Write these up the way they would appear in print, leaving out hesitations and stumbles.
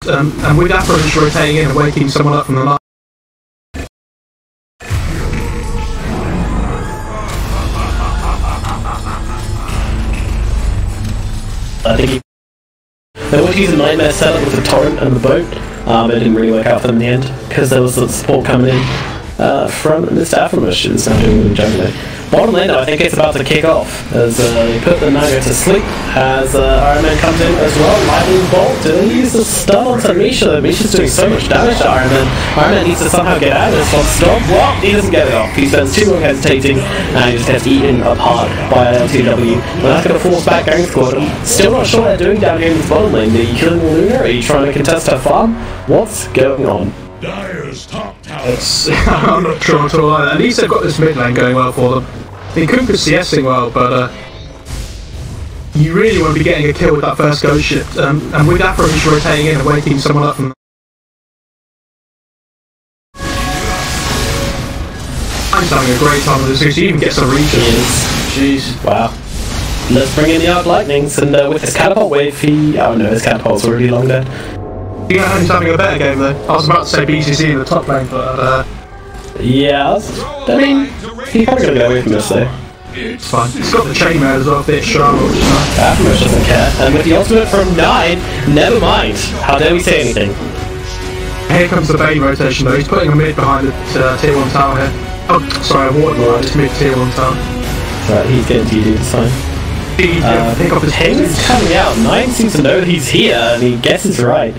and with Afro's rotating in and waking someone up from the night. I think they were using Nightmare setup with the torrent and the boat, but it didn't really work out for them in the end because there was the support coming in from Mr. Afromush, who's now doing really juggling. Bottom lane though, I think it's about to kick off as they put the Naga to sleep as Iron Man comes in as well. Lightning Bolt, did he use the stun onto Misha? Misha's doing so much damage to Iron Man. Iron Man needs to somehow get out of this one. Stop, well, he doesn't get it off. He spends too long hesitating and he just gets eaten apart by LTW. And that's going to force back Gang Squad. I'm still not sure what they're doing down here in this bottom lane. Are you killing Luna? Are you trying to contest her farm? What's going on? Dyer's top tower. I'm not sure at all either. At least they've got this mid lane going well for them. They Kunkka's CSing well, but you really want to be getting a kill with that first ghost shift. And with Afro's rotating in and waking someone up from I'm having a great time with this, he even gets a reach. Jeez. Wow. Let's bring in the Arc Lightnings, and with his catapult wave, oh no, his catapult's already long dead. Yeah, he's having a better game though. I was about to say BCC in the top lane, but yeah, I mean, he's probably gonna get away from this though. It's fine. He's got the chain mode as well, bit sharp, which is nice. Afromush doesn't care, and with the ultimate from 9, never mind. How dare we say anything? Here comes the Bane rotation though. He's putting a mid behind the tier 1 tower here. Oh, sorry, a ward behind this mid tier 1 tower. Right, he's getting DD, it's fine. Pick up his Ping's coming out. 9 seems to know that he's here, and he guesses right.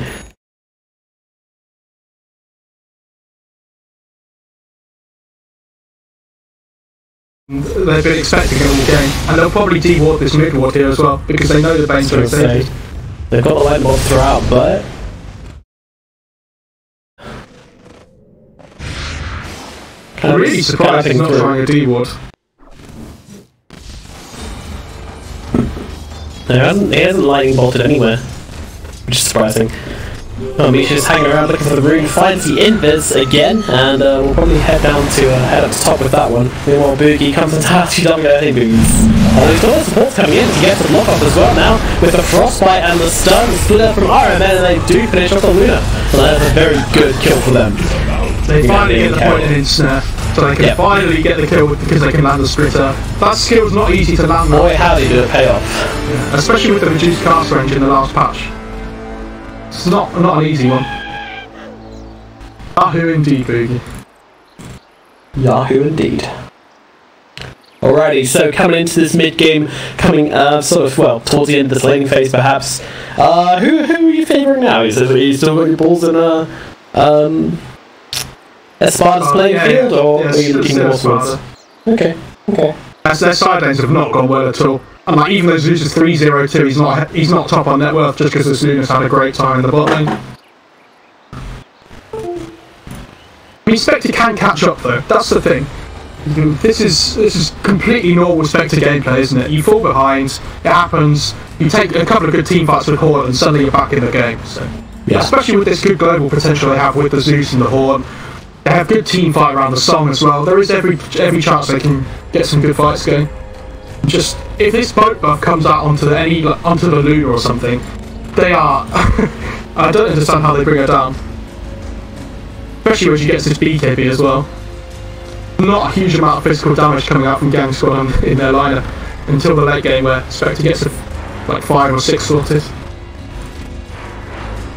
They've been expecting it all game, and they'll probably de-ward this mid ward here as well because they know the Bane's very safe. They've got the light bolt throughout, but I'm really surprised he's not trying a de-ward. He hasn't lightning bolted anywhere, which is surprising. Oh, Misha's hanging around looking for the rune, finds the invis again, and we'll probably head down to head up to top with that one. Meanwhile, Boogie comes into LTW. Hey, Boogie's. There's all the supports coming in to get the block off as well now, with the frostbite and the stun split up from Iron Man, and they do finish off the Luna. And that's a very good kill for them. They finally get the point in snare, so they can finally get the kill because they can land the splitter. That skill's not easy to land. Boy, how they do it pay off. Yeah, especially with the reduced cast range in the last patch. It's not an easy one. Yahoo indeed, Boogie. Yahoo indeed. Alrighty, so coming into this mid game, coming sort of, well, towards the end of this laning phase perhaps. Who are you favouring now? Is you still got your balls in Espada's playing field, or are you looking more towards? Okay. As their side lanes have not gone well at all. And like, even though Zeus is 3-0-2, he's not top on net worth just because this Luna's had a great time in the bot lane. I mean, Spectre can catch up though, that's the thing. This is completely normal Spectre gameplay, isn't it? You fall behind, it happens, you take a couple of good team fights with Horde and suddenly you're back in the game. So, yeah. Especially with this good global potential they have with the Zeus and the Horde. They have good team fight around the Song as well. There is every chance they can get some good fights going. Just, if this boat buff comes out onto the Luna or something, they are... I don't understand how they bring her down. Especially when she gets this BKB as well. Not a huge amount of physical damage coming out from Gang Squad in their lineup until the late game where Spectre gets like 5 or 6 sorted.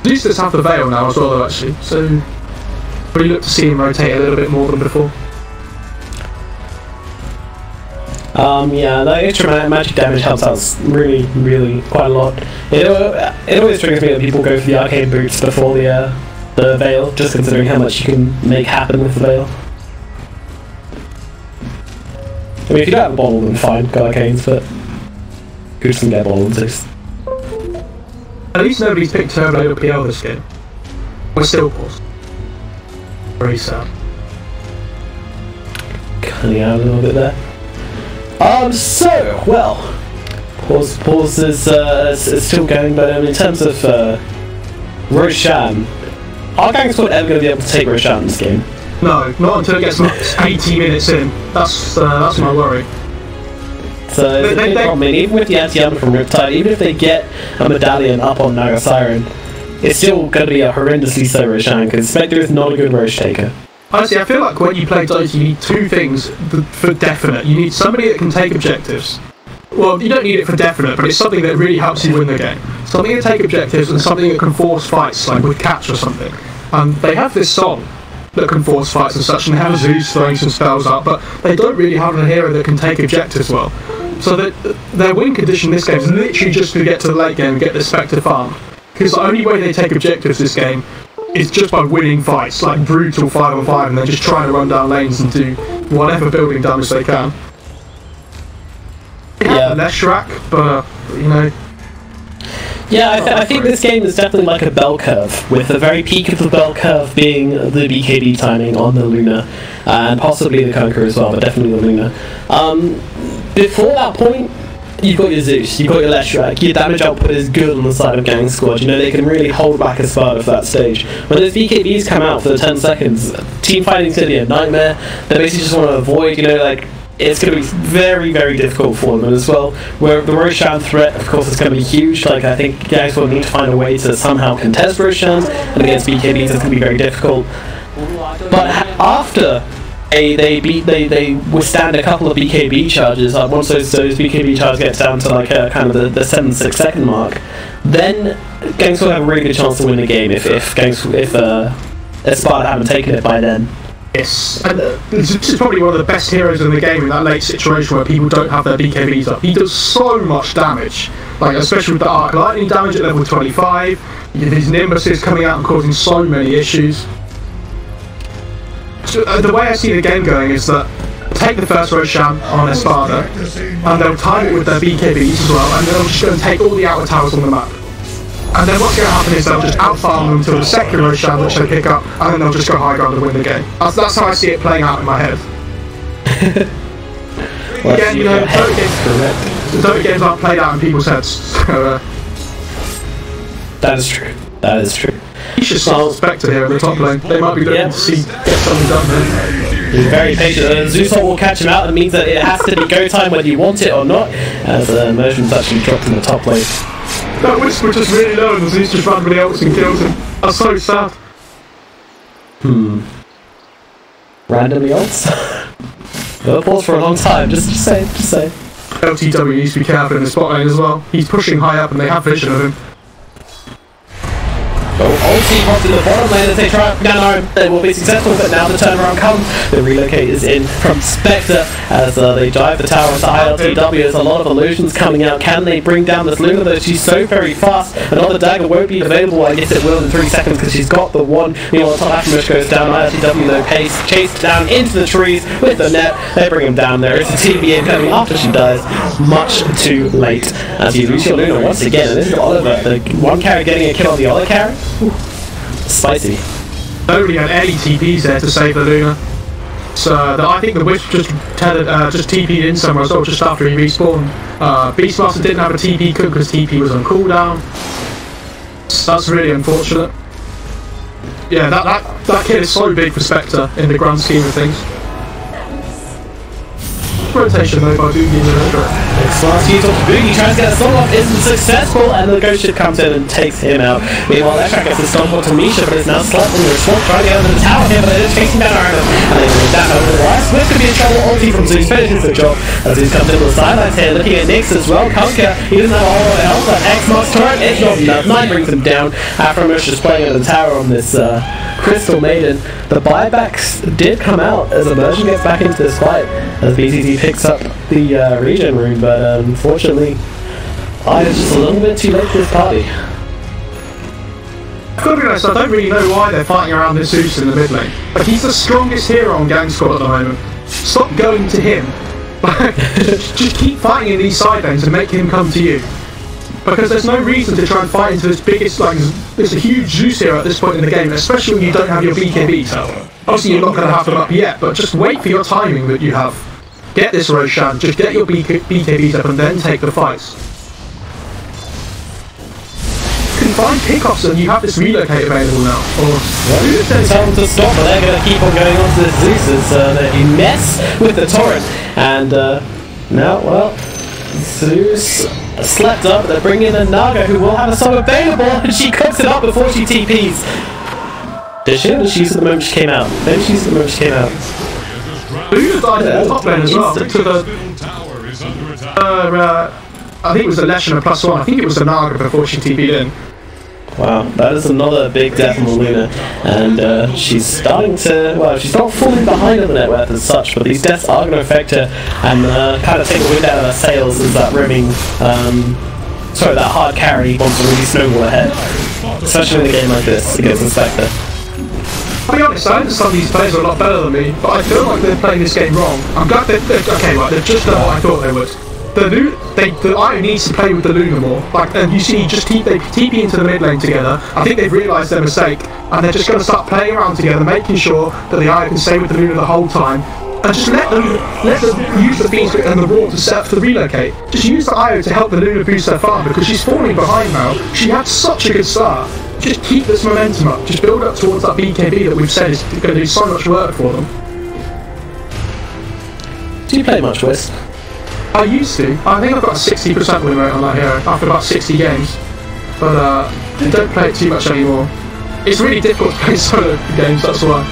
Zeus does have the Veil now as well though actually, so really look to see him rotate a little bit more than before. Yeah, that extra magic damage helps out really quite a lot. It always triggers me that people go for the arcane boots before the Veil, just considering how much you can make happen with the Veil. I mean, if you don't have a bottle, then fine, go arcanes, but who doesn't get a bottle in 6? At least nobody's picked Turbo over PL this game. We're still paused. Very sad. Cutting out a little bit there. So, well, pause is still going, but in terms of Roshan, are Gang Squad ever going to be able to take Roshan in this game? No, not until it gets 80 minutes in. That's my worry. So it's a big problem. I mean, even with the anti-armor from Riptide, even if they get a medallion up on Naga Siren, it's still going to be a horrendously slow Roshan, because Spectre is not a good Rosh taker. Honestly, I feel like when you play Dota, you need two things for definite. You need somebody that can take objectives. Well, you don't need it for definite, but it's something that really helps you win the game. Something to take objectives and something that can force fights, like with Catch or something. And they have this song that can force fights and such, and they have Zeus throwing some spells up, but they don't really have a hero that can take objectives well. So that their win condition in this game is literally just to get to the late game and get the Spectre farm. Because the only way they take objectives this game is just by winning fights, like brutal 5-on-5, and they're just trying to run down lanes and do whatever building damage they can. Yeah, less Shrek, but you know. Yeah, I think this game is definitely like a bell curve, with the very peak of the bell curve being the BKB timing on the Luna, and possibly the Conqueror as well, but definitely the Luna. Before that point, you've got your Zeus, you've got your Leshrac, your damage output is good on the side of Gang Squad, you know, they can really hold back Espada for that stage. When those BKBs come out for the 10 seconds, team fighting's gonna be a nightmare, they basically just want to avoid, you know, like, it's going to be very, very difficult for them, and as well, where the Roshan threat, of course, is going to be huge. Like, I think guys will need to find a way to somehow contest Roshans, and against BKBs it's going to be very difficult. But after they withstand a couple of BKB charges, like once those BKB charges get down to like kind of the 7-6 second mark, then Gangs will have a really good chance to win the game if Espada haven't taken it by then. Yes, and this is probably one of the best heroes in the game in that late situation where people don't have their BKBs up. He does so much damage, like especially with the arc lightning damage at level 25, his Nimbuses coming out and causing so many issues. So, the way I see the game going is that take the first Roshan on Espada, and they'll time it with their BKBs as well, and they'll just go and take all the outer towers on the map. And then what's going to happen is they'll just outfarm them until the second Roshan, which they pick up, and then they'll just go high ground and win the game. That's how I see it playing out in my head. Well, again, you know, Dota games aren't played out in people's heads. So, that is true. That is true. You should start Spectre here in the top lane. They might be looking to see get something done there. He's very patient. Zeus will catch him out. It means that it has to be go time whether you want it or not, as Immersion's actually dropped in the top lane. That Wisp was just really low and Zeus just randomly ults and kills him. That's so sad. Randomly ults? We'll pause for a long time, just say. LTW needs to be careful in the spot lane as well. He's pushing high up and they have vision of him. Ulti popped in the bottom lane as they try down home. They will be successful, but now the turnaround comes. The relocate is in from Spectre as they dive the tower into high LTW. There's a lot of illusions coming out. Can they bring down this Luna though? She's so very fast. Another dagger won't be available. I guess it will in 3 seconds because she's got the one. Meanwhile, top Aftermush goes down. LTW though chased down into the trees with the net. They bring him down there. It's a TV incoming after she dies. Much too late as you lose your Luna once again. And this is Oliver, the one carry getting a kill on the other carry. Ooh. Spicy. Nobody had any TPs there to save the Luna. So I think the Wisp just TP'd in somewhere as well just after he respawned. Beastmaster didn't have a TP cook because TP was on cooldown. So that's really unfortunate. Yeah, that kill is so big for Spectre in the grand scheme of things. Rotation though by Boogie in the Last use of Boogie tries to get a stun off, isn't successful, and the Ghost Ship comes in and takes him out. Meanwhile, Leshrac gets the stun ball to Misha, but it's now slightly in response, trying to get under the tower here, but it is chasing down Iron. And they bring that over the wire. Swift could be in trouble, ulti from Zeus finishes the job. As Zeus comes in with the sidelines here, looking at Nyx as well. Conker, he doesn't have a whole lot of health, but X-Mark's turret, it's not enough. 9 brings him down. Afromush is playing at the tower on this Crystal Maiden. The buybacks did come out as Immersion gets back into this fight, as BTT picks up the regen rune, but unfortunately I was just a little bit too late for this party. I've got to be honest, I don't really know why they're fighting around this Zeus in the mid lane. Like, he's the strongest hero on Gang Squad at the moment. Stop going to him. Just keep fighting in these side lanes and make him come to you. Because there's no reason to try and fight into this biggest, like, there's a huge Zeus hero at this point in the game, especially when you don't have your BKBs up. Obviously you're not going to have them up yet, but just wait for your timing that you have. Get this Roshan, just get your BKBs up and then take the fights. You can find pickoffs and you have this relocate available now. Tell them to stop, but they're going to keep on going on to the Zeus as they mess with the torrent. And now, well, Zeus slept up. They're bringing in a Naga who will have a song available, and she cooks it up before she TPs. Did she? Or did she use it the moment she came out? Maybe she used it the moment she came out. Who died at the top lane as well? To the, I think it was the Leshen and +1. I think it was the Naga before she TP'd in. Wow, that is another big death on the Luna, and she's starting to, well, she's not falling behind on the net worth as such, but these deaths are going to affect her and kind of take the wind out of her sails as that rimming, that hard carry wants to really snowball ahead, especially in a game like this against the Spectre. I'll be honest, I understand these players are a lot better than me, but I feel like they're playing this game wrong. I'm glad they've just done what I thought they would. The Io needs to play with the Luna more. Like, and you see, they TP into the mid lane together. I think they've realised their mistake, and they're just going to start playing around together, making sure that the Io can stay with the Luna the whole time, and just let them use the Phoenix and the Raw to set up for the relocate. Just use the Io to help the Luna boost her farm, because she's falling behind now. She had such a good start. Just keep this momentum up. Just build up towards that BKB that we've said is going to do so much work for them. Do you play much Wisp? I used to. I think I've got a 60% win rate on that hero after about 60 games. But I don't play it too much anymore. It's really difficult to play solo games, that's why.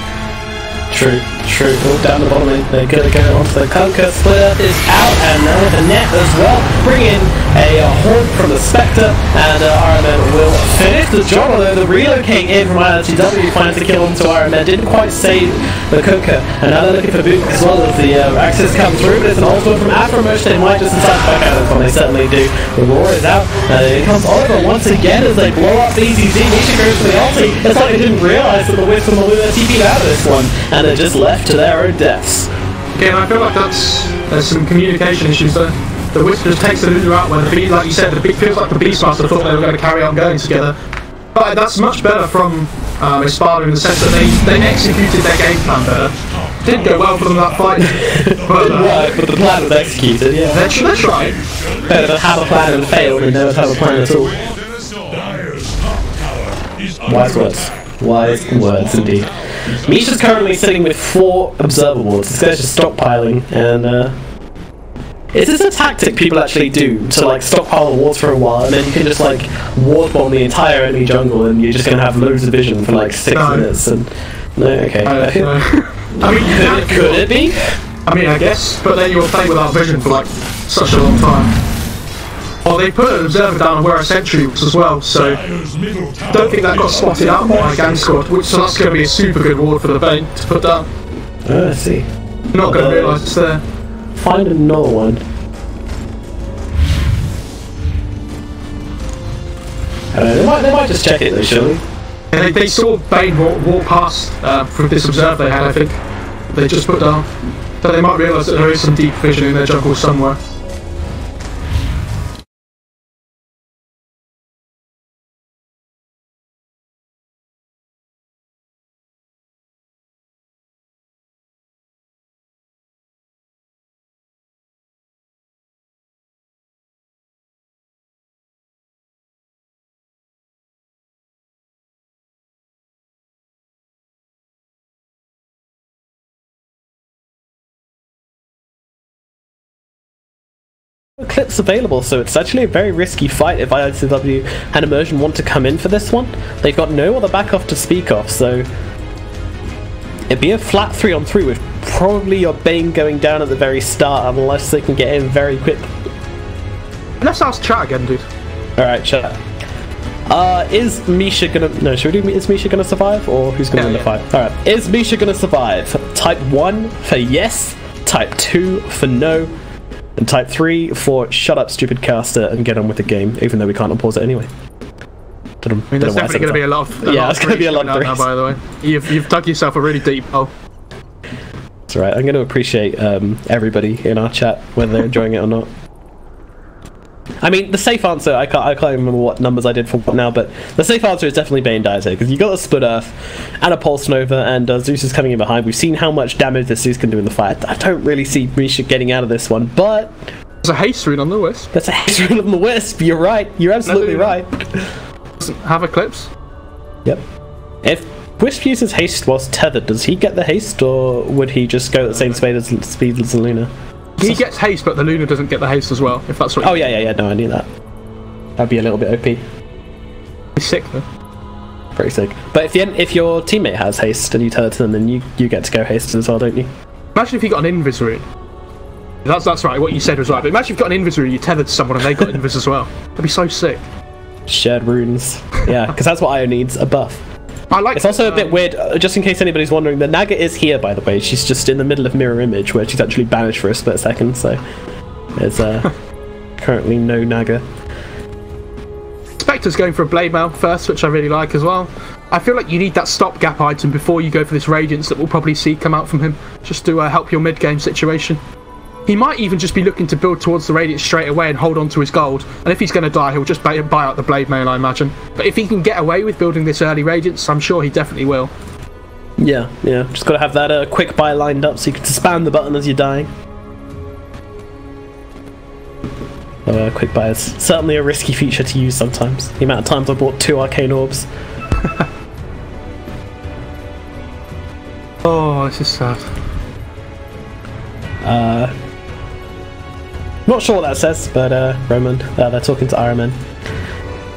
True. Well, down the bottom lane, they're going to go onto the Conquer. Splitter is out, and now the net as well. Bring in a Horde from the Spectre, and RMN will finish the job, although the relocate in from ILTW finds the kill onto RMN. Didn't quite save the Conquer, and now they're looking for Boot as well as the access comes through. But it's an ultimate from Afromosh. They might just decide to back out of this one. They certainly do. The Roar is out. It comes Oliver once again as they blow up BZZ. Nisha goes for the ulti. It's like they didn't realise that the Wisp and the Luna TP'd out of this one, and they're just left to their own deaths. Again, I feel like there's some communication issues there. The Wisp just takes the Luna out where the Beast, like you said, feels like the Beastmaster thought they were going to carry on going together. But that's much better from Espada in the sense that they executed their game plan better. Didn't go well for them that fight. But the plan was executed, yeah. They tried. Better than have a plan and fail than never have a plan at all. Wise words. Wise words indeed. Misha's currently sitting with 4 observer wards. This guy's just stockpiling, and is this a tactic people actually do to like stockpile the wards for a while, and then you can just like ward bomb the entire enemy jungle, and you're just gonna have loads of vision for like 6 minutes? And no, okay. I mean, could it be? I mean, I guess, but then you'll play without vision for like such a long time. Well, they put an observer down on where a sentry was as well, so don't think that got spotted out by a gang squad, so that's going to be a super good ward for the Bane to put down. Oh, I see. Not going to realise it's there. Find another one. I don't know, they might just check it though, surely. Yeah, they saw Bane walk past from this observer they had, I think. They just put down. So they might realise that there is some deep vision in their jungle somewhere. Clips available, so it's actually a very risky fight if ILTW and Immersion want to come in for this one. They've got no other backoff to speak of, so it'd be a flat 3-on-3 with probably your Bane going down at the very start unless they can get in very quick. Let's ask chat again, dude. Alright, chat. Is Misha gonna... No, should we do... Is Misha gonna survive, or who's gonna win the fight? Alright, is Misha gonna survive? Type 1 for yes, type 2 for no, and type 3 for shut up stupid caster and get on with the game, even though we can't unpause it anyway. I mean, there's definitely going to be a lot of yeah, it's going to be a lot of now, by the way. You've dug yourself a really deep hole. That's right, I'm going to appreciate everybody in our chat, whether they're enjoying it or not. I mean, the safe answer, I can't remember what numbers I did for what now, but the safe answer is definitely Bane dies here, because you got a Split Earth and a Pulse Nova, and Zeus is coming in behind. We've seen how much damage this Zeus can do in the fight. I don't really see Misha getting out of this one, but... There's a haste rune on the Wisp. There's a haste rune on the Wisp, you're right. You're absolutely right. Doesn't have Eclipse? Yep. If Wisp uses haste whilst tethered, does he get the haste, or would he just go at the same speed as Luna? He gets haste, but the Luna doesn't get the haste as well, if that's what Oh, yeah, no, I knew that. That'd be a little bit OP. He's sick, though. Pretty sick. But if your teammate has haste and you tell it to them, then you get to go haste as well, don't you? Imagine if you got an invis rune. That's right, what you said was right. But imagine if you've got an invis rune, you tethered to someone and they got invis as well. That'd be so sick. Shared runes. Yeah, because that's what Io needs, a buff. It's also a bit weird, just in case anybody's wondering, the Naga is here, by the way. She's just in the middle of mirror image, where she's actually banished for a split second, so there's currently no Naga. Spectre's going for a blade mail first, which I really like as well. I feel like you need that stopgap item before you go for this Radiance that we'll probably see come out from him, just to help your mid-game situation. He might even just be looking to build towards the Radiance straight away and hold on to his gold, and if he's going to die, he'll just buy out the blade mail, I imagine. But if he can get away with building this early Radiance, I'm sure he definitely will. Yeah, just got to have that quick buy lined up so you can spam the button as you're dying. Quick buy is certainly a risky feature to use sometimes. The amount of times I bought 2 arcane orbs. Oh, this is sad. Not sure what that says, but Roman, they're talking to Iron Man.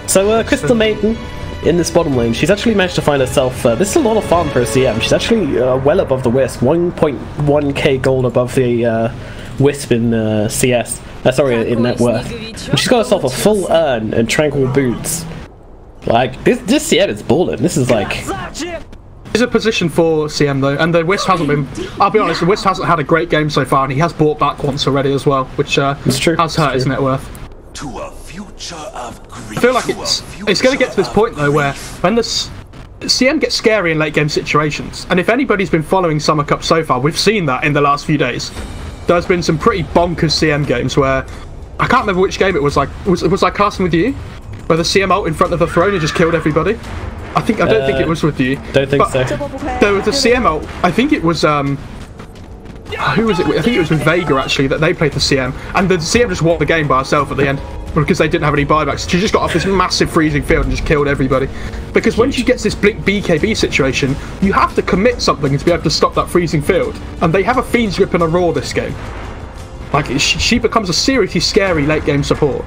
So Crystal Maiden in this bottom lane, she's actually managed to find herself, this is a lot of farm for a CM, she's actually well above the Wisp, 1.1k gold above the Wisp in CS, sorry, in net worth. And she's got herself a full urn and tranquil boots. Like, this CM is ballin', this is like... It's a position for CM though, and the Wisp hasn't been, I'll be honest, the Wisp hasn't had a great game so far, and he has bought back once already as well, which has hurt his net worth. To a future of grief. I feel like it's going to get to this point though where when the CM gets scary in late game situations, and if anybody's been following Summer Cup so far, we've seen that in the last few days. There's been some pretty bonkers CM games where, I can't remember which game it was like, was I casting with you? Where the CM ult in front of the throne and just killed everybody? I don't think it was with you. Don't think so. There was a CM ult, I think it was, who was it? I think it was with Vega actually, that they played the CM, and the CM just won the game by herself at the end because they didn't have any buybacks. She just got off this massive freezing field and just killed everybody. Because when she gets this blink BKB situation, you have to commit something to be able to stop that freezing field, and they have a Fiend's Grip and a Roar this game. Like, she becomes a seriously scary late game support.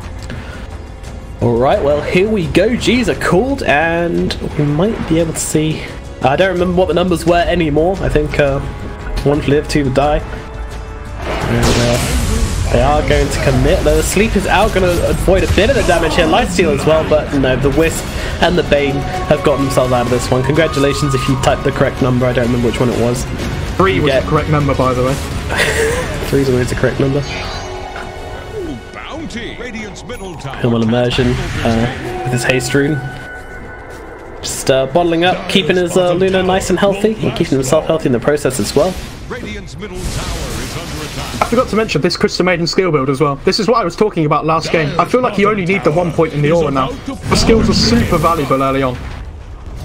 Alright, well here we go, G's are called, and we might be able to see... I don't remember what the numbers were anymore, I think 1 to live, 2 to die. And they are going to commit. The Sleep is out, going to avoid a bit of the damage here, Lifesteal as well, but no, the Wisp and the Bane have got themselves out of this one. Congratulations if you typed the correct number, I don't remember which one it was. 3 was the correct number, by the way. 3 is always the correct number. Hillman Immersion with his haste rune. Just bottling up, keeping his Luna nice and healthy, and keeping himself healthy in the process as well. I forgot to mention this Crystal Maiden skill build as well. This is what I was talking about last game. I feel like you only need the 1 point in the aura now. The skills are super valuable early on.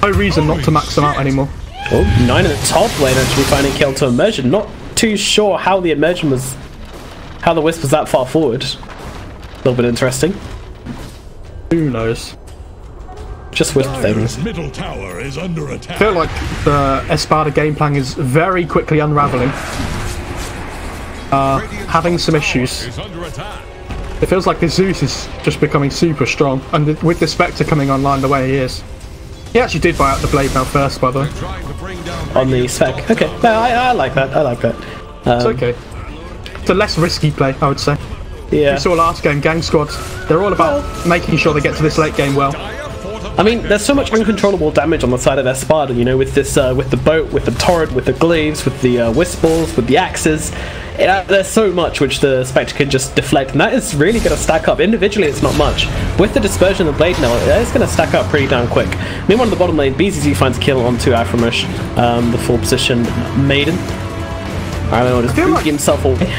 No reason not to max them out anymore. Oh, 9 in the top lane actually finding kill to Immersion. Not too sure how the Immersion was... how the Wisp was that far forward. A little bit interesting. Who knows? Just Wisp things. Middle tower is under attack. I feel like the Espada game plan is very quickly unraveling. Having some issues. It feels like the Zeus is just becoming super strong, and with the Spectre coming online the way he is. He actually did buy out the blade mail first, by the way. On the spec. Okay, no, I like that. I like that. It's okay. It's a less risky play, I would say. Yeah. We saw last game, Gang Squads. They're all about making sure they get to this late game well. I mean, there's so much uncontrollable damage on the side of Espada, you know, with this, with the boat, with the torrent, with the glaives, with the wisp balls, with the axes. There's so much which the Spectre can just deflect, and that is really going to stack up. Individually, it's not much. With the dispersion of the blade now, it's going to stack up pretty damn quick. Meanwhile, on the bottom lane, BZZ finds a kill onto Aframish, the full position Maiden. I don't know, just booting himself away.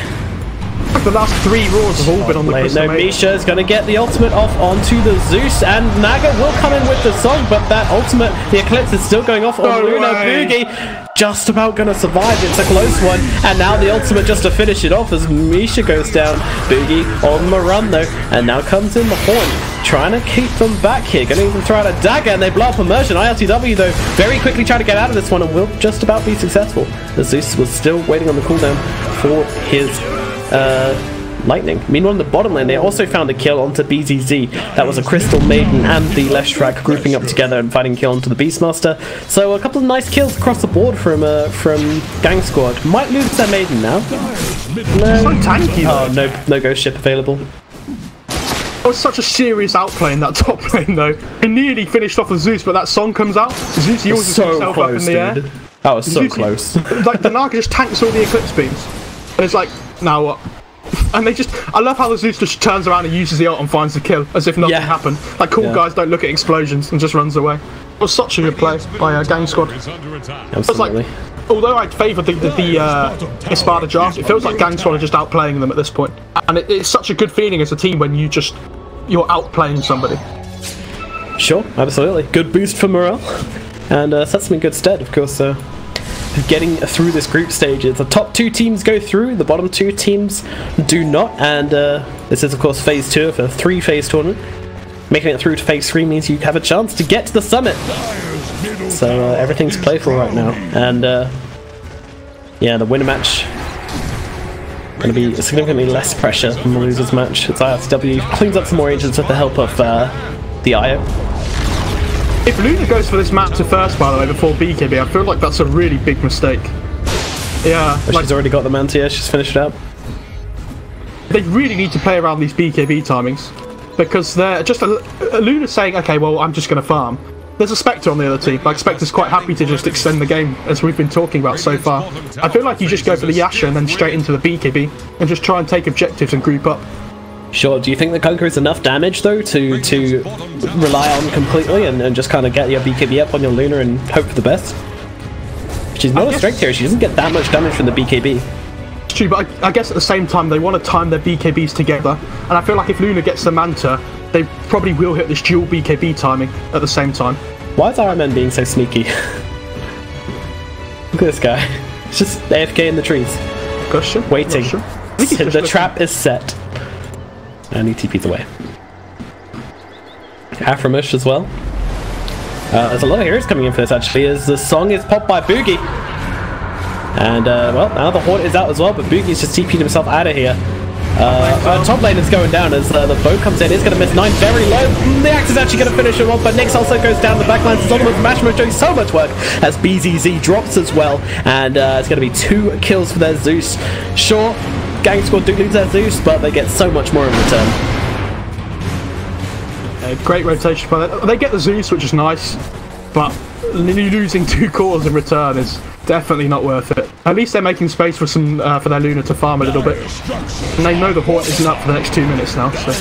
The last 3 roars have all been on the Crystal Maiden. Misha is going to get the ultimate off onto the Zeus, and Naga will come in with the song, but that ultimate, the Eclipse, is still going off on Luna. Boogie just about going to survive. It's a close one, and now the ultimate just to finish it off as Misha goes down. Boogie on the run though, and now comes in the Horn, trying to keep them back here. Going to even throw out a dagger, and they blow up Immersion. ILTW though, very quickly trying to get out of this one, and will just about be successful. The Zeus was still waiting on the cooldown for his lightning. Meanwhile, in the bottom lane, they also found a kill onto BZZ. That was a Crystal Maiden and the left track grouping up together and finding a kill onto the Beastmaster. So a couple of nice kills across the board from Gang Squad. Might lose their Maiden now. No. So tanky, oh, no ghost ship available. It was such a serious outplay in that top lane, though. He nearly finished off with Zeus, but that song comes out. Zeus uses himself up in the air. That was so close. Like, the Naga just tanks all the Eclipse beams. And it's like, now what? And they just, I love how the Zeus just turns around and uses the ult and finds the kill, as if nothing happened. Like, cool guys don't look at explosions and just runs away. It was such a good play by Gang Squad. It was like, although I'd favour the Espada draft, it feels like Gang Squad are just outplaying them at this point. And it's such a good feeling as a team when you're outplaying somebody. Sure, absolutely. Good boost for morale. And sets them in good stead, of course. Getting through this group stage, the top 2 teams go through, the bottom 2 teams do not, and this is of course phase 2 of a 3-phase tournament. Making it through to phase 3 means you have a chance to get to the summit. So everything's playful right now, and yeah, the winner match going to be significantly less pressure than the loser's match. It's IRCW, cleans up some more agents with the help of the IO. If Luna goes for this map to first, by the way, before BKB, I feel like that's a really big mistake. Yeah. But she's already got the Mantia, she's finished it up. They really need to play around these BKB timings. Because they're just Luna's saying, okay, well, I'm just going to farm. There's a Spectre on the other team. Like, Spectre's quite happy to just extend the game, as we've been talking about so far. I feel like you just go for the Yasha and then straight into the BKB, and just try and take objectives and group up. Sure, do you think the Conqueror is enough damage, though, to rely on completely and just kind of get your BKB up on your Luna and hope for the best? She's not a strength here, she doesn't get that much damage from the BKB. It's true, but I guess at the same time, they want to time their BKBs together, and I feel like if Luna gets the Manta, they probably will hit this dual BKB timing at the same time. Why is RMN being so sneaky? Look at this guy. It's just AFK in the trees. Question? Waiting. Sure. The trap is set. And he TP'd away. Aframish as well. There's a lot of heroes coming in for this actually, as the song is popped by Boogie. And well, now the Horde is out as well, but Boogie's just TP'd himself out of here. Top lane is going down as the boat comes in. It's going to miss 9 very low. The axe is actually going to finish him off, but Nyx also goes down the backline. Solomon from Mashmo doing so much work as BZZ drops as well. And it's going to be 2 kills for their Zeus. Sure, Gang Squad do lose their Zeus, but they get so much more in return. Great rotation. They get the Zeus, which is nice, but losing 2 cores in return is definitely not worth it. At least they're making space for some for their Luna to farm a little bit. And they know the Horde isn't up for the next 2 minutes now, so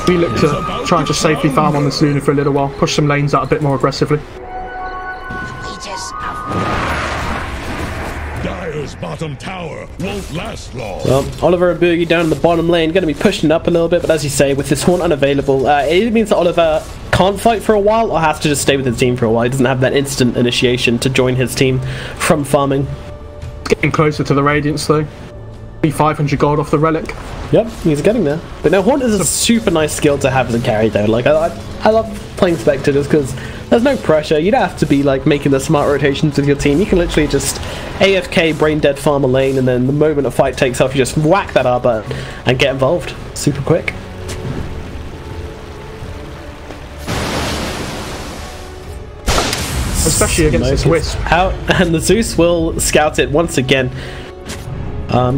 we look to try and just safely farm on this Luna for a little while, push some lanes out a bit more aggressively. Bottom tower won't last long. Well, Oliver and Boogie down in the bottom lane, going to be pushing up a little bit, but as you say, with this Haunt unavailable, it either means that Oliver can't fight for a while or has to just stay with his team for a while. He doesn't have that instant initiation to join his team from farming. Getting closer to the Radiance though. Be 500 gold off the Relic. Yep, he's getting there. But no, Haunt is a super nice skill to have as a carry though. Like, I love playing Spectre just because there's no pressure. You don't have to be like making the smart rotations with your team. You can literally just AFK, brain dead farm a lane, and then the moment a fight takes off, you just whack that R button and get involved. Super quick. Especially against this Wisp. Out, and the Zeus will scout it once again.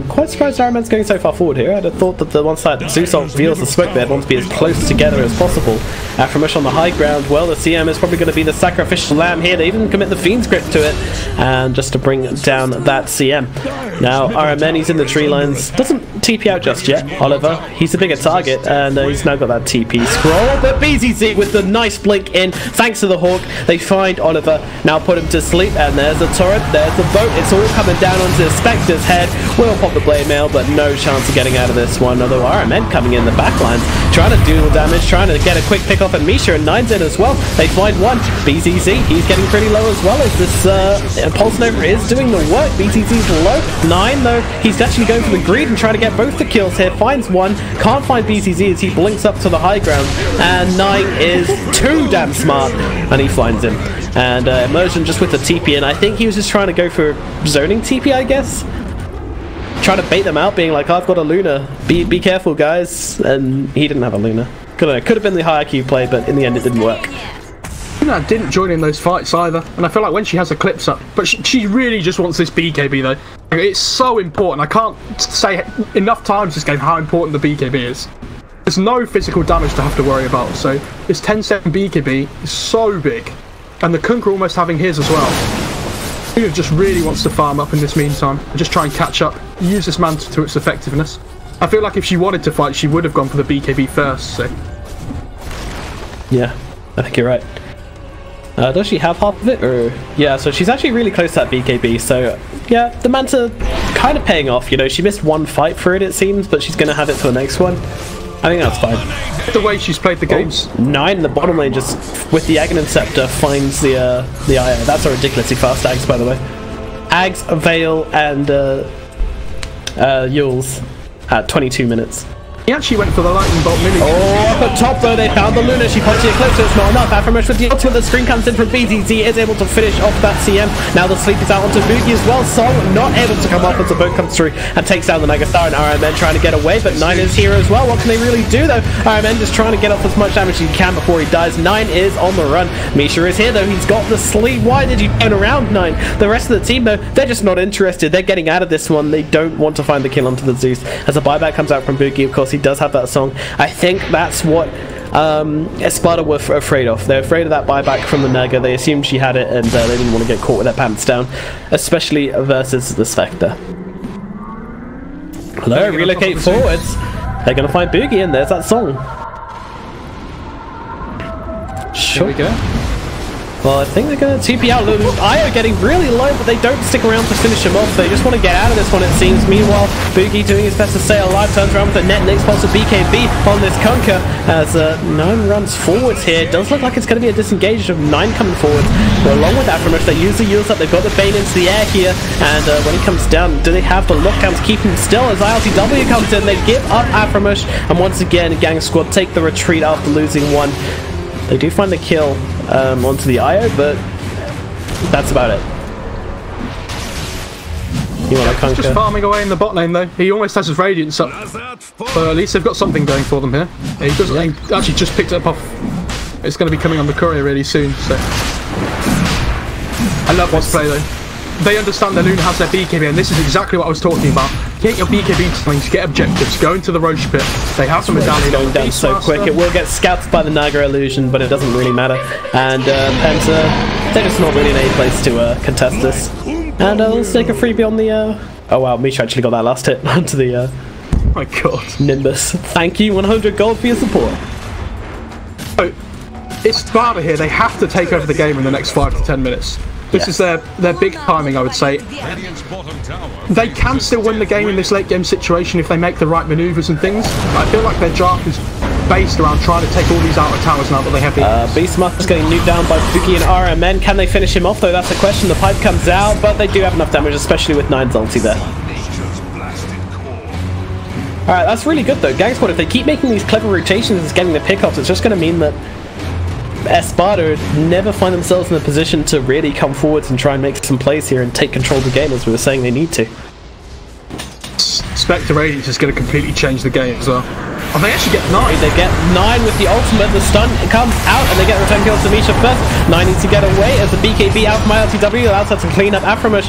Quite surprised Iron Man's going so far forward here. I'd have thought that once that Zeus reveals the smoke, they'd want to be as close together as possible. Aframish on the high ground, well, the CM is probably going to be the sacrificial lamb here. They even commit the Fiend's Grip to it, and just to bring down that CM. Now, RMN, he's in the tree lines. Doesn't TP out just yet, Oliver. He's a bigger target, and he's now got that TP scroll. But BZZ with the nice blink in, thanks to the Hawk. They find Oliver, now put him to sleep, and there's the turret, there's the boat. It's all coming down onto the Spectre's head. Will pop the blade mail, but no chance of getting out of this one. Although RMN coming in the backlines, trying to do the damage, trying to get a quick pick off at Misha, and Nine's in as well. They find one. BZZ, he's getting pretty low as well as this Pulse Nova is doing the work. BZZ's low. Nine, though, he's actually going for the greed and trying to get both the kills here. Finds one, can't find BZZ as he blinks up to the high ground, and Nine is too damn smart, and he finds him. And Immersion just with the TP, and I think he was just trying to go for zoning TP, I guess. trying to bait them out, being like, I've got a Luna. Be careful, guys. And he didn't have a Luna. Could have been the high IQ play, but in the end it didn't work. Luna didn't join in those fights either, and I feel like when she has her clips up, but she really just wants this BKB though. It's so important. I can't say enough times this game how important the BKB is. There's no physical damage to have to worry about, so this 10-second BKB is so big, and the Kunker almost having his as well. Luna just really wants to farm up in this meantime, and just try and catch up, use this mantle to its effectiveness. I feel like if she wanted to fight, she would have gone for the BKB first, so... Yeah, I think you're right. Does she have half of it? Or yeah, so she's actually really close to that BKB, so yeah, the Manta kind of paying off, you know, she missed one fight for it, it seems, but she's going to have it for the next one. I think that's fine. The way she's played the games. 9 in the bottom lane, just with the Aghanim Scepter, finds the IO. That's a ridiculously fast Ags, by the way. Ags, Veil, and Yules at 22 minutes. He actually went for the lightning bolt mini. Oh, up at top though, they found the Luna. She punches it close, so it's not enough. Afromush with the ultimate, the screen comes in from BZZ, is able to finish off that CM. Now the sleep is out onto Boogie as well. Song not able to come up as the boat comes through and takes down the Megastar, and RMN trying to get away, but 9 is here as well. What can they really do though? RMN just trying to get off as much damage as he can before he dies. 9 is on the run. Misha is here though, he's got the sleep. Why did you turn around 9? The rest of the team though, they're just not interested. They're getting out of this one. They don't want to find the kill onto the Zeus. As a buyback comes out from Boogie, of course he does have that song. I think that's what Espada were afraid of. They're afraid of that buyback from the Naga. They assumed she had it, and they didn't want to get caught with their pants down, especially versus the Spectre. Hello, relocate forwards. They're going to find Boogie, and there's that song. Sure. Here we go. Well, I think they're going to TP out. IO getting really low, but they don't stick around to finish him off. They just want to get out of this one, it seems. Meanwhile, Boogie doing his best to stay alive, turns around with a net next pulse of BKB on this Kunker as 9 runs forwards here. It does look like it's going to be a disengage of 9 coming forwards. But along with Afromush, they use the Yules up. They've got the Bane into the air here, and when he comes down, do they have the lockdown to keep him still? As ILTW comes in, they give up Afromush, and once again, Gang Squad take the retreat after losing 1. They do find the kill onto the IO, but that's about it. You want to conquer? Just farming away in the bot lane though. He almost has his Radiance up. But at least they've got something going for them here. He doesn't he actually just picked it up off. It's going to be coming on the courier really soon, so... I love this play though. They understand that Luna has their BKB, and this is exactly what I was talking about. Get your BKB slings, get objectives, go into the Roche pit. They have the medallion going down so quick. It will get scouted by the Naga illusion, but it doesn't really matter. And Penta, they're just not really in any place to contest this. And let's take a freebie on the... Oh wow, Misha actually got that last hit onto the... Oh my god. Nimbus. Thank you, 100 gold for your support. So, it's Espada here. They have to take over the game in the next 5 to 10 minutes. This is their big timing, I would say. They can still win the game in this late game situation if they make the right manoeuvres and things. I feel like their draft is based around trying to take all these outer towers now that they have the... Beastmaster's getting nuked down by Boogie and RMN. Can they finish him off though? That's the question. The pipe comes out, but they do have enough damage, especially with 9's ulti there. Alright, that's really good though. Gang Squad, if they keep making these clever rotations and getting the pickups, it's just going to mean that Espada never find themselves in a position to really come forwards and try and make some plays here and take control of the game as we were saying they need to. Spectre Radiance is going to completely change the game as well. Oh, they actually get 9. They get 9 with the ultimate. The stun comes out and they get the return kill to Misha first. 9 needs to get away as the BKB out from ILTW allows her to clean up Afromush.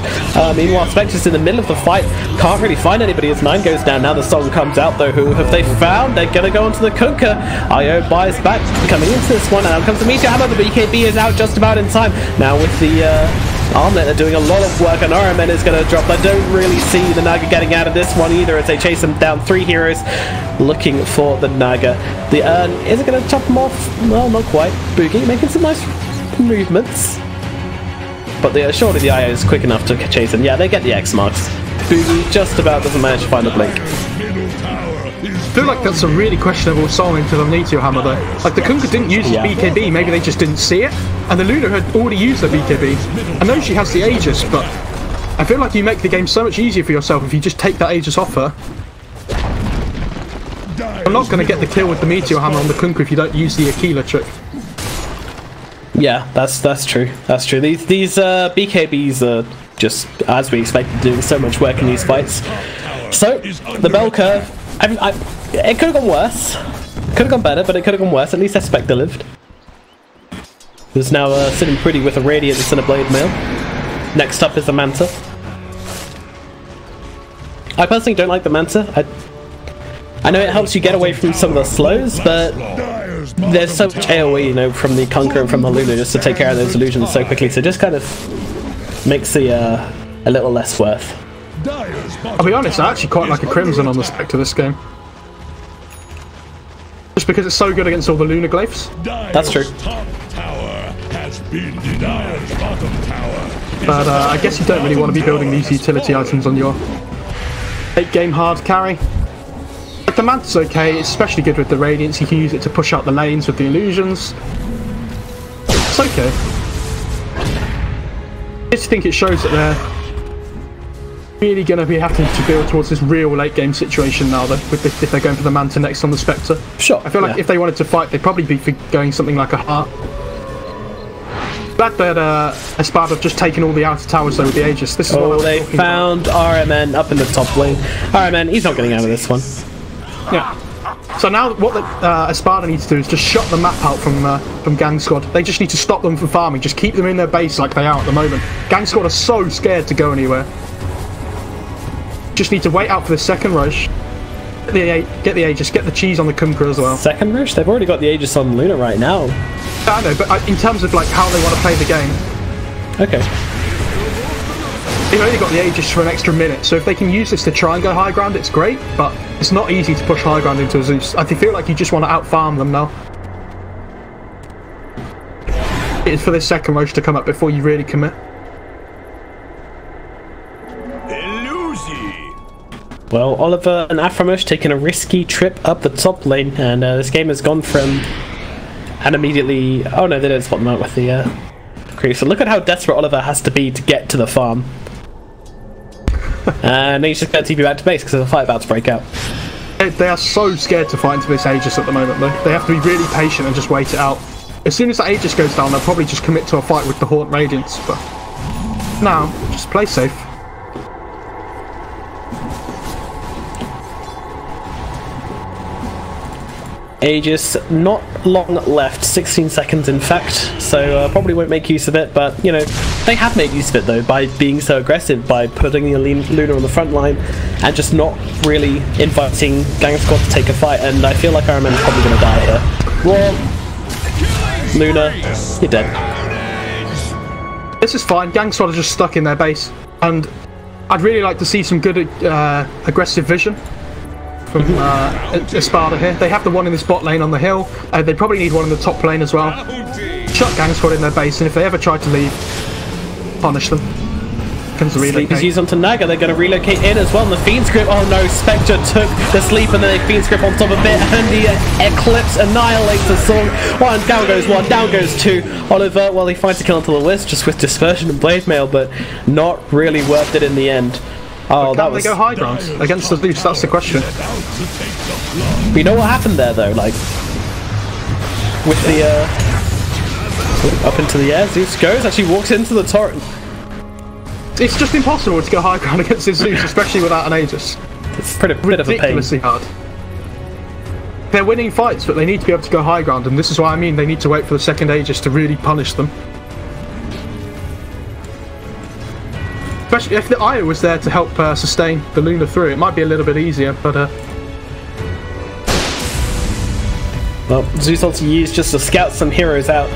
Meanwhile, Spectre's in the middle of the fight. Can't really find anybody as 9 goes down. Now the song comes out though. Who have they found? They're going to go onto the Kunker. IO buys back coming into this one. And out comes the Misha Hammer. The BKB is out just about in time. Now with the... Armlet, they're doing a lot of work, and RMN is going to drop. I don't really see the Naga getting out of this one either as they chase them down. 3 heroes looking for the Naga. The is it going to chop them off? Well, not quite. Boogie making some nice movements. But surely the IO is quick enough to chase them. Yeah, they get the X marks. Boogie just about doesn't manage to find a blink. I feel like that's a really questionable song into the Meteor Hammer though. Like the Kunker didn't use his BKB, maybe they just didn't see it. And the Luna had already used the BKB. I know she has the Aegis, but I feel like you make the game so much easier for yourself if you just take that Aegis off her. You're not going to get the kill with the Meteor Hammer on the Kunker if you don't use the Aquila trick. Yeah, that's true. That's true. These BKBs are just, as we expected, doing so much work in these fights. So, the bell curve, it could have gone worse. Could have gone better, but it could have gone worse. At least Espada lived. Who's now sitting pretty with a Radiance and a Blade Mail. Next up is the Manta. I personally don't like the Manta. I know it helps you get away from some of the slows, but there's so much AoE, you know, from the Conqueror and from the Luna just to take care of those illusions so quickly, so it just kind of makes the a little less worth. I'll be honest, I actually quite like a Crimson on the Spectre this game. Just because it's so good against all the Lunar Glyphs. That's true. But I guess you don't really want to be building these utility items on your late game hard carry. Like the Manta's okay, it's especially good with the Radiance. You can use it to push out the lanes with the illusions. It's okay. I just think it shows that they're really going to be having to build towards this real late game situation now, though, if they're going for the Manta next on the Spectre. Sure. I feel like if they wanted to fight, they'd probably be going something like a Heart. Glad that Espada have just taken all the outer towers though with the Aegis. This is what they found RMN up in the top lane. RMN, he's not getting out of this one. Yeah. So now what Espada needs to do is just shut the map out from Gang Squad. They just need to stop them from farming. Just keep them in their base like they are at the moment. Gang Squad are so scared to go anywhere. Just need to wait out for the second rush. Get the Aegis, get the cheese on the Conqueror as well. Second rush? They've already got the Aegis on Luna right now. I know, but in terms of like how they want to play the game. Okay. They've only got the Aegis for an extra minute, so if they can use this to try and go high ground, it's great, but it's not easy to push high ground into a Zeus. I feel like you just want to out-farm them now. It's for this second rush to come up before you really commit. Well, Oliver and Aframush taking a risky trip up the top lane, and this game has gone from... And immediately... Oh no, they don't spot them out with the creep. So look at how desperate Oliver has to be to get to the farm. And he's just going to TP back to base because there's a fight about to break out. They are so scared to fight into this Aegis at the moment, though. They have to be really patient and just wait it out. As soon as that Aegis goes down, they'll probably just commit to a fight with the Haunt Radiance, but... now, just play safe. Aegis, not long left, 16 seconds in fact, so probably won't make use of it, but you know, they have made use of it though by being so aggressive, by putting the Luna on the front line and just not really inviting Gang Squad to take a fight, and I feel like RMN is probably going to die here. Raw, Luna, you're dead. This is fine, Gang Squad are just stuck in their base, and I'd really like to see some good aggressive vision from Espada here. They have the one in this bot lane on the hill. They probably need one in the top lane as well. Shut Gang Squad in their base, and if they ever try to leave, punish them. Sleep is used onto Naga, they're going to relocate in as well, and the Fiend's Grip, oh no, Spectre took the sleep and then the Fiend's Grip on top of it, and the Eclipse annihilates the Song. One, down goes one, down goes two. Oliver, well, he finds a kill onto the Wisp, just with Dispersion and Blade Mail, but not really worth it in the end. Oh, that was... Can they go high ground against the Zeus? That's the question. But you know what happened there, though? Like, with the, up into the air, Zeus goes, actually walks into the torrent. It's just impossible to go high ground against this Zeus, especially without an Aegis. It's pretty bit of a pain. Ridiculously hard. They're winning fights, but they need to be able to go high ground, and this is what I mean. They need to wait for the second Aegis to really punish them. Especially if the Io was there to help sustain the Luna through, it might be a little bit easier, but... Well, Zeus also used just to scout some heroes out.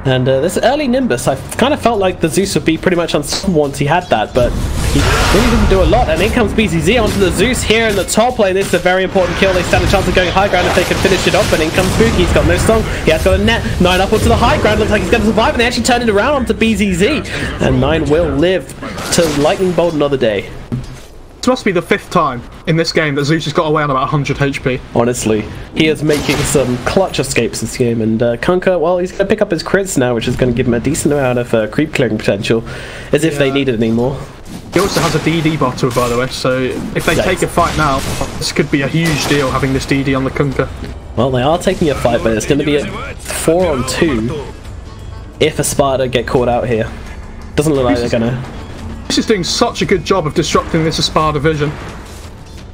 And this early Nimbus, I kind of felt like the Zeus would be pretty much unstoppable once he had that, but he really didn't do a lot. And in comes BZZ onto the Zeus here in the top lane. This is a very important kill. They stand a chance of going high ground if they can finish it off. And in comes Spooky. He's got no song. He has got a net. 9 up onto the high ground. Looks like he's going to survive. And they actually turn it around onto BZZ. And 9 will live to Lightning Bolt another day. This must be the 5th time in this game that Zeus has got away on about 100 HP. Honestly, he is making some clutch escapes this game, and Kunkka, well, he's going to pick up his crits now, which is going to give him a decent amount of creep clearing potential, as if they need it anymore. He also has a DD bottle, by the way, so if they take a fight now, this could be a huge deal, having this DD on the Kunkka. Well, they are taking a fight, but it's going to be a 4-on-2 if Espada get caught out here. Doesn't look like they're going to... This is doing such a good job of disrupting this Espada vision.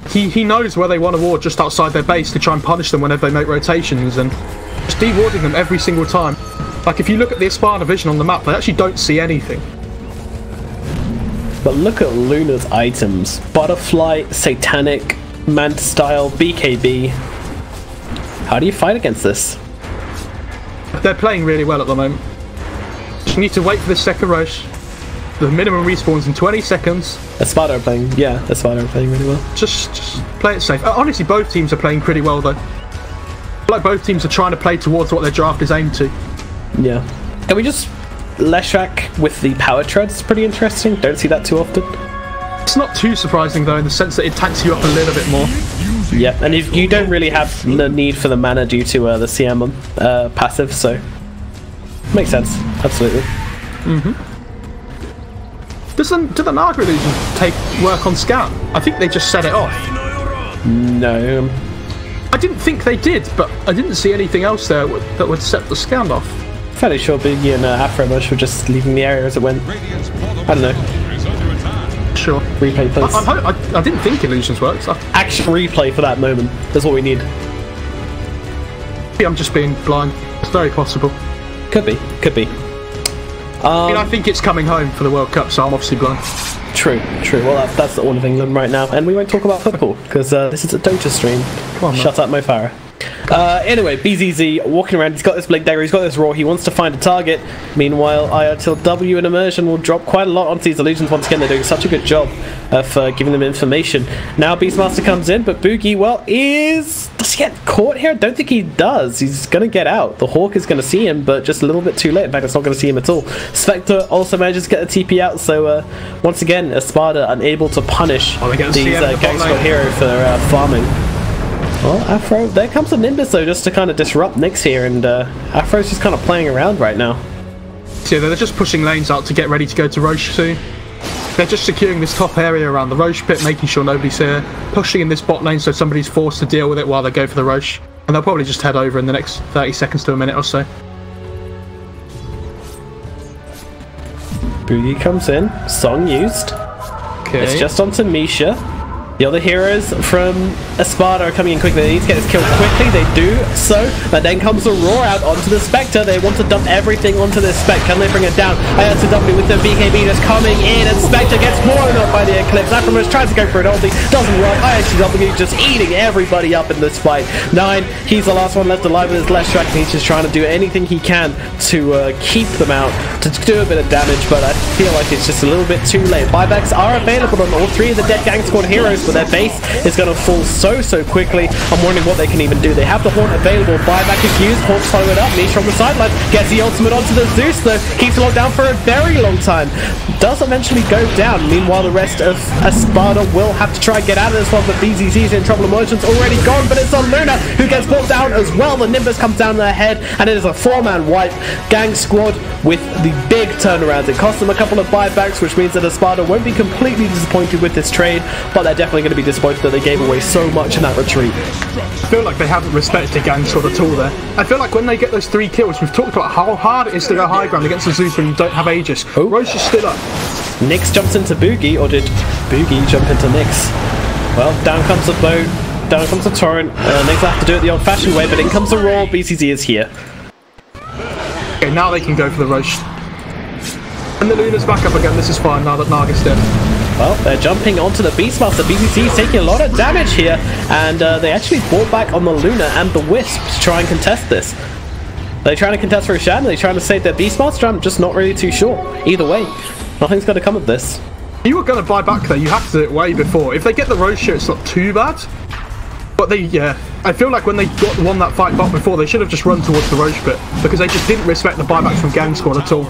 He knows where they want to ward just outside their base to try and punish them whenever they make rotations, and just de-warding them every single time. Like, if you look at the Espada vision on the map, they actually don't see anything. But look at Luna's items. Butterfly, Satanic, Manta Style, BKB. How do you fight against this? They're playing really well at the moment. Just need to wait for this second rush. The minimum respawns in 20 seconds. Espada are playing, yeah, Espada are playing really well. Just play it safe. Honestly, both teams are playing pretty well, though. Like, both teams are trying to play towards what their draft is aimed to. Yeah. Can we just... Leshrac with the power treads is pretty interesting. Don't see that too often. It's not too surprising, though, in the sense that it tanks you up a little bit more. Yeah, and you don't really have the need for the mana due to the CM passive, so... Makes sense, absolutely. Do the Naga illusions work on scan? I think they just set it off. No. I didn't think they did, but I didn't see anything else there that would set the scan off. Fairly sure Biggie and Afro Mush were just leaving the area as it went. I don't know. Sure. Replay, please. I didn't think illusions worked. Action replay for that moment. That's what we need. I'm just being blind. It's very possible. Could be. Could be. I mean, I think it's coming home for the World Cup, so I'm obviously blind. True, true. Well, that's all of England right now, and we won't talk about football because this is a Dota stream. Come on, man. Shut up, Mo Farah. Anyway, BZZ walking around, he's got this Blink Dagger, he's got this Raw, he wants to find a target. Meanwhile, IRTW and Immersion will drop quite a lot onto these illusions once again. They're doing such a good job of giving them information. Now Beastmaster comes in, but Boogie, well, does he get caught here? I don't think he does. He's going to get out. The Hawk is going to see him, but just a little bit too late. In fact, it's not going to see him at all. Spectre also manages to get the TP out, so once again, Espada unable to punish these Gangster Hero for farming. Well, Afro, there comes a Nimbus though, just to kind of disrupt Nyx here, and Afro's just kind of playing around right now. So they're just pushing lanes out to get ready to go to Roche soon. They're just securing this top area around the Roche pit, making sure nobody's here, pushing in this bot lane so somebody's forced to deal with it while they go for the Roche. And they'll probably just head over in the next 30 seconds to a minute or so. Boogie comes in, Song used. Okay. It's just onto Misha. The other heroes from Espada are coming in quickly. They need to get this kill quickly. They do so. But then comes the Roar out onto the Spectre. They want to dump everything onto this Spec. Can they bring it down? IRTW with the BKB just coming in. And Spectre gets blown up by the Eclipse. Afromush tries to go for an ulti. Doesn't work. IRTW just eating everybody up in this fight. 9. He's the last one left alive with his Leshrac. He's just trying to do anything he can to keep them out. To do a bit of damage. But I feel like it's just a little bit too late. Buybacks are available on all 3 of the dead Gang Squad heroes. Their base is going to fall so quickly. I'm wondering what they can even do. They have the Haunt available. Buyback is used. Haunt follow it up. Misha on the sideline gets the ultimate onto the Zeus though. Keeps it locked down for a very long time. Does eventually go down. Meanwhile, the rest of Espada will have to try and get out of this one, but BZZ is in trouble. Emergence already gone, but it's on Luna who gets brought down as well. The Nimbus comes down their head, and it is a 4-man wipe. Gang Squad with the big turnarounds. It cost them a couple of buybacks, which means that Espada won't be completely disappointed with this trade, but they're definitely going to be disappointed that they gave away so much in that retreat. I feel like they haven't respected Gang Squad at all there. I feel like when they get those 3 kills, we've talked about how hard it is to go high ground against the Zeus when you don't have Aegis. Oh. Roche is still up. Nyx jumps into Boogie, or did Boogie jump into Nyx? Well, down comes the boat, down comes the torrent. Nyx will have to do it the old-fashioned way, but in comes the Roar. BCZ is here. Okay, now they can go for the Roche. And the Luna's back up again. This is fine now that Naga's dead. Well, they're jumping onto the Beastmaster. BCC is taking a lot of damage here, and they actually fought back on the Luna and the Wisp to try and contest this. Are they trying to contest for a Shan? Are they trying to save their Beastmaster? I'm just not really too sure. Either way, nothing's going to come of this. You were going to buy back there. You have to do it way before. If they get the Roche, it's not too bad. But I feel like when they won that fight back before, they should have just run towards the Roche pit, because they just didn't respect the buybacks from Gang Squad at all.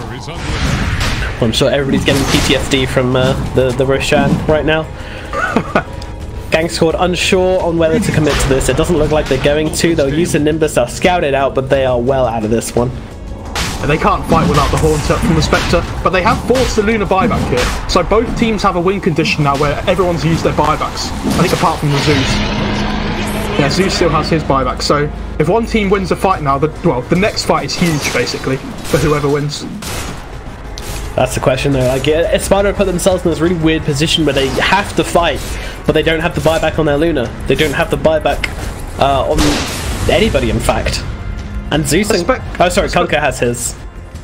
I'm sure everybody's getting PTSD from the Roshan right now. Gang Squad unsure on whether to commit to this. It doesn't look like they're going to. They'll use the Nimbus, they'll scout it out, but they are well out of this one. And they can't fight without the Haunt up from the Spectre, but they have forced the Luna buyback here. So both teams have a win condition now where everyone's used their buybacks. I think apart from the Zeus. Yeah, Zeus still has his buyback, so if one team wins a fight now, the next fight is huge, basically, for whoever wins. That's the question though. Like, Espada put themselves in this really weird position where they have to fight, but they don't have the buyback on their Luna. They don't have the buyback on anybody, in fact. And Zeus and... Oh, sorry, Kunkka has his.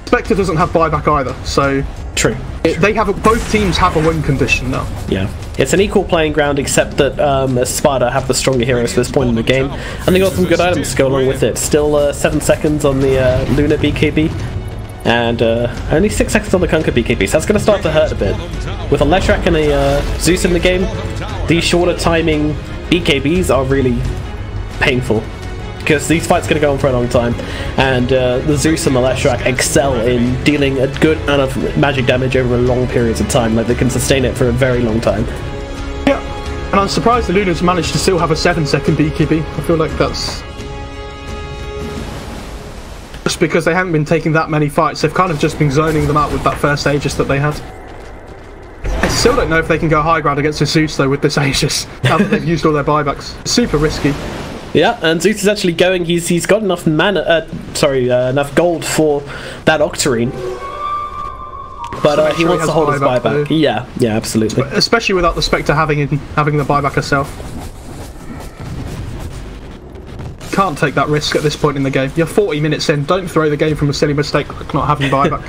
Spectre doesn't have buyback either, so... True. They have both teams have a win condition now. Yeah. It's an equal playing ground, except that Espada have the stronger heroes for this point in the game. And they got some good items to go along with it. Still 7 seconds on the Luna BKB. And only 6 seconds on the Kunkka BKB, so that's going to start to hurt a bit. With a Leshrac and a Zeus in the game, these shorter timing BKBs are really painful. Because these fights are going to go on for a long time. And the Zeus and the Leshrac excel in dealing a good amount of magic damage over long periods of time. Like, they can sustain it for a very long time. Yeah, and I'm surprised the Lunas managed to still have a 7-second BKB. I feel like that's... just because they haven't been taking that many fights, they've kind of just been zoning them out with that first Aegis that they had. I still don't know if they can go high ground against the Zeus though with this Aegis, now that they've used all their buybacks. It's super risky. Yeah, and Zeus is actually going, he's got enough mana, enough gold for that Octarine. But so he wants to hold his buyback. Yeah, absolutely. Especially without the Spectre having the buyback herself. Can't take that risk at this point in the game. You're 40 minutes in. Don't throw the game from a silly mistake like not having buyback.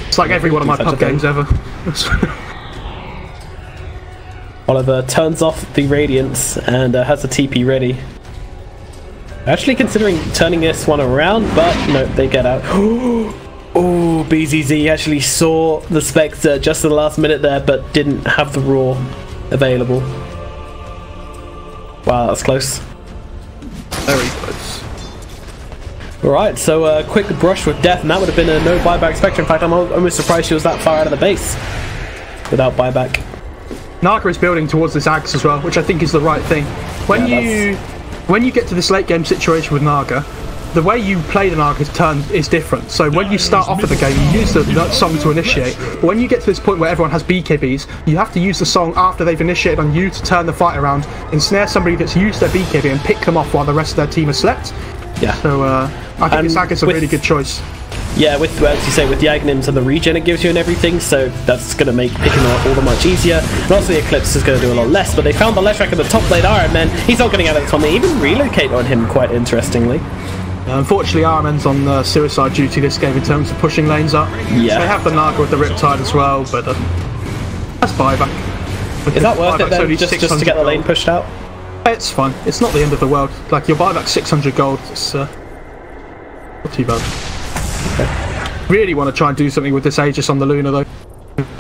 It's like every one of my pub games ever. Oliver turns off the Radiance and has the TP ready. Actually considering turning this one around, but no, they get out. Oh, BZZ actually saw the Spectre just in the last minute there, but didn't have the Raw available. Wow, that's close. Very close. Alright, so a quick brush with death, and that would have been a no buyback Spectre. In fact, I'm almost surprised she was that far out of the base without buyback. Naga is building towards this Axe as well, which I think is the right thing. When you get to this late game situation with Naga, the way you play the Naga's turn is different. So when you start off with the game, you use the song to initiate. But when you get to this point where everyone has BKBs, you have to use the song after they've initiated on you to turn the fight around, ensnare somebody that's used their BKB and pick them off while the rest of their team has slept. Yeah. So I think this Aga's a really good choice. Yeah, with, as you say, with the Aghanims and the regen it gives you and everything, so that's going to make picking them up all the much easier. And also the Eclipse is going to do a lot less, but they found the Leshrac in the top lane Ironman. He's not getting out of this one. They even relocate on him, quite interestingly. Unfortunately, Ironman's on suicide duty this game in terms of pushing lanes up. Yeah. They have the Naga with the Riptide as well, but that's buyback. Is that worth it then, just to get the lane pushed out? It's fine. It's not the end of the world. Like, your buyback 600 gold. It's not too bad. Okay. Really want to try and do something with this Aegis on the Luna though.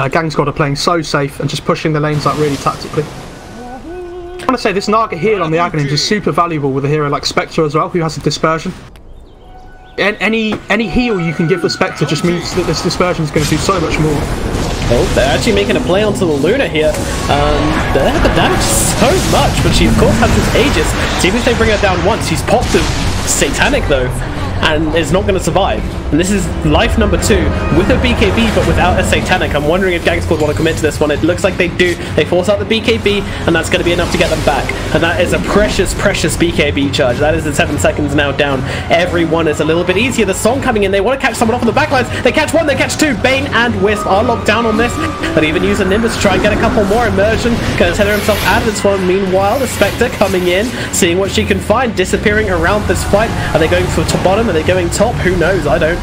Gang Squad are playing so safe and just pushing the lanes out really tactically. I want to say this Naga heal on the Aghanims is super valuable with a hero like Spectre as well, who has a dispersion. Any heal you can give the Spectre just means that this dispersion is going to do so much more. Oh, they're actually making a play onto the Luna here. They have the damage so much, but she of course has this Aegis. So even if they bring her down once, she's popped the Satanic though, and is not going to survive. And this is life number 2 with a BKB but without a Satanic. I'm wondering if Gang Squad want to commit to this one. It looks like they do. They force out the BKB and that's going to be enough to get them back. And that is a precious, precious BKB charge. That is in 7 seconds now down. Everyone is a little bit easier. The Song coming in. They want to catch someone off on the backlines. They catch one, they catch two. Bane and Wisp are locked down on this. But even use a Nimbus to try and get a couple more. Immersion going to tether himself out of this one. Meanwhile, the Spectre coming in, seeing what she can find, disappearing around this fight. Are they going for bottom? Are they going top? Who knows? I don't.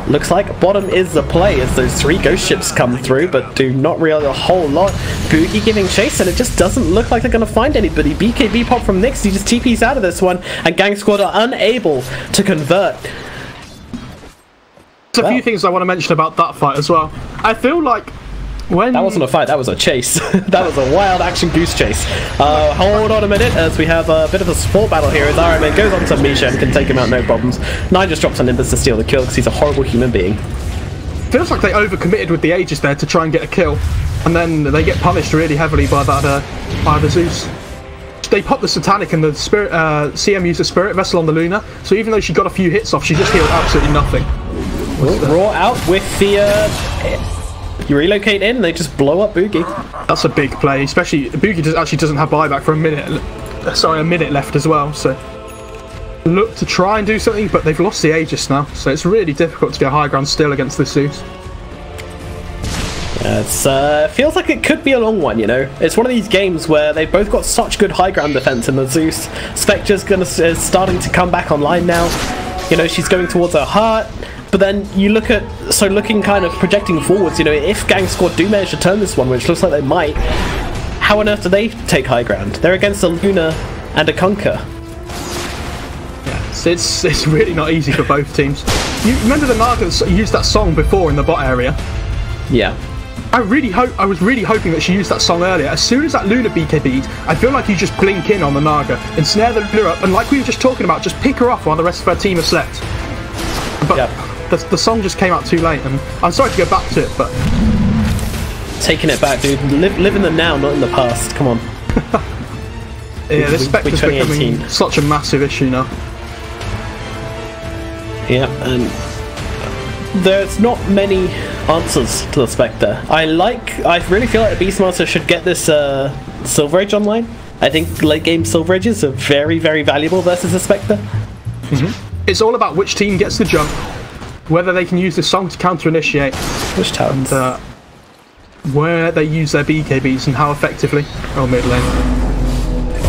Looks like bottom is the play as those 3 ghost ships come through, but do not really a whole lot. Boogie giving chase, and it just doesn't look like they're going to find anybody. BKB pop from Nyx, he just TPs out of this one, and Gang Squad are unable to convert. There's a few things I want to mention about that fight as well. I feel like when... That wasn't a fight, that was a chase. That was a wild action goose chase. Hold on a minute as we have a bit of a support battle here as Iron Man goes on to Misha and can take him out no problems. Nine just drops on Nimbus to steal the kill because he's a horrible human being. Feels like they overcommitted with the Aegis there to try and get a kill, and then they get punished really heavily by that by the Zeus. They pop the Satanic and the Spirit CM used a Spirit Vessel on the Luna, so even though she got a few hits off, she just healed absolutely nothing. Raw out with the you relocate in and they just blow up Boogie. That's a big play, especially Boogie actually doesn't have buyback for a minute left as well, so look to try and do something, but they've lost the Aegis now, so it's really difficult to get high ground still against this Zeus. It feels like it could be a long one, you know. It's one of these games where they've both got such good high ground defense in the Zeus. Spectre's is starting to come back online now. You know, she's going towards her heart. But then you look at, so looking kind of projecting forwards, you know, if Gang Squad do manage to turn this one, which looks like they might, how on earth do they take high ground? They're against a Luna and a Kunkka. Yeah, it's really not easy for both teams. You remember the Naga used that song before in the bot area? Yeah. I was really hoping that she used that song earlier. As soon as that Luna BKB'd, I feel like you just blink in on the Naga, ensnare the Luna up, and like we were just talking about, just pick her off while the rest of her team are slept. But yep. the song just came out too late, and I'm sorry to go back to it, but... Taking it back, dude. Live in the now, not in the past. Come on. Yeah, this Spectre's becoming such a massive issue now. Yeah, and there's not many answers to the Spectre. I really feel like the Beastmaster should get this Silver Age online. I think late game Silver Ages are very, very valuable versus the Spectre. It's all about which team gets the jump, whether they can use this song to counter-initiate, which talents, and where they use their BKBs and how effectively. Oh, mid lane.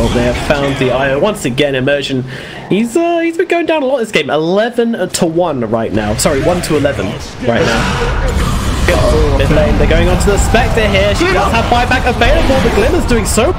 Oh, they have found the IO once again. Immersion. He's been going down a lot this game. 11-1 right now. Sorry, 1-11 right now. Mid lane. They're going onto the Spectre here. She does have buyback available. The Glimmer's doing so